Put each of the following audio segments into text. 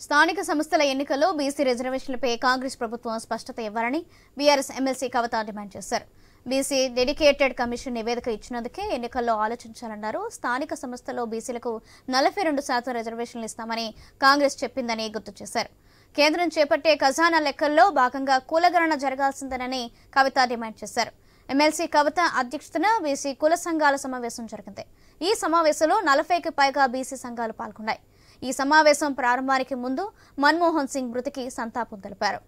స్థానిక సంస్థల ఎన్నికల్లో బీసీ రిజర్వేషన్లపై కాంగ్రెస్ ప్రభుత్వం స్పష్టత ఇవ్వాలని బీఆర్ఎస్ ఎమ్మెల్సీ కవిత డిమాండ్ చేశారు. బీసీ డెడికేటెడ్ కమిషన్ నివేదిక ఇచ్చినందుకే ఎన్నికల్లో ఆలోచించాలన్నారు. స్థానిక సంస్థల్లో బీసీలకు 42% రిజర్వేషన్లు ఇస్తామని కాంగ్రెస్ చెప్పిందని గుర్తు చేశారు. కేంద్రం చేపట్టే ఖజానా లెక్కల్లో భాగంగా కులగణన జరగాల్సిందేనని కవిత డిమాండ్ చేశారు. ఎమ్మెల్సీ కవిత అధ్యక్షతన బీసీ కుల సంఘాల సమావేశం జరిగింది. ఈ సమావేశంలో 40కి పైగా బీసీ సంఘాలు పాల్గొన్నాయి. ఈ సమావేశం ప్రారంభానికి ముందు మన్మోహన్ సింగ్ మృతికి సంతాపం తెలిపారు.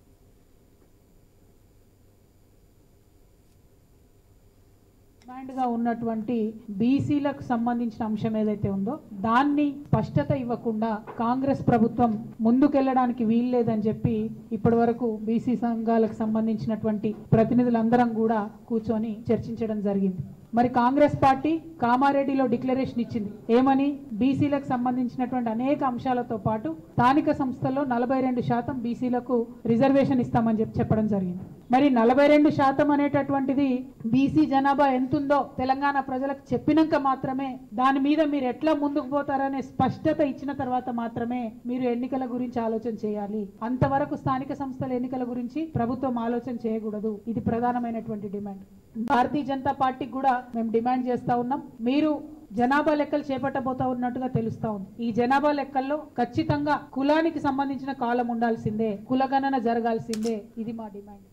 గా ఉన్నటువంటి బీసీలకు సంబంధించిన అంశం ఏదైతే ఉందో దాన్ని స్పష్టత ఇవ్వకుండా కాంగ్రెస్ ప్రభుత్వం ముందుకెళ్లడానికి వీల్లేదని చెప్పి ఇప్పటి వరకు బీసీ సంఘాలకు సంబంధించినటువంటి ప్రతినిధులందరం కూడా కూర్చొని చర్చించడం జరిగింది. మరి కాంగ్రెస్ పార్టీ కామారెడ్డిలో డిక్లరేషన్ ఇచ్చింది. ఏమని? బీసీలకు సంబంధించినటువంటి అనేక అంశాలతో పాటు స్థానిక సంస్థల్లో 42% బీసీలకు రిజర్వేషన్ ఇస్తామని చెప్పడం జరిగింది. మరి 42% అనేటటువంటిది బీసీ జనాభా ఎంతుందో తెలంగాణ ప్రజలకు చెప్పినాక మాత్రమే దాని మీద మీరు ఎట్లా ముందుకు పోతారనే స్పష్టత ఇచ్చిన తర్వాత మాత్రమే మీరు ఎన్నికల గురించి ఆలోచన చేయాలి. అంతవరకు స్థానిక సంస్థల ఎన్నికల గురించి ప్రభుత్వం ఆలోచన చేయకూడదు. ఇది ప్రధానమైనటువంటి డిమాండ్. భారతీయ జనతా పార్టీకి కూడా మేము డిమాండ్ చేస్తా ఉన్నాం. మీరు జనాభా లెక్కలు చేపట్టబోతా ఉన్నట్టుగా తెలుస్తా ఉంది. ఈ జనాభా లెక్కల్లో ఖచ్చితంగా కులానికి సంబంధించిన కాలం ఉండాల్సిందే, కులగణన జరగాల్సిందే. ఇది మా డిమాండ్.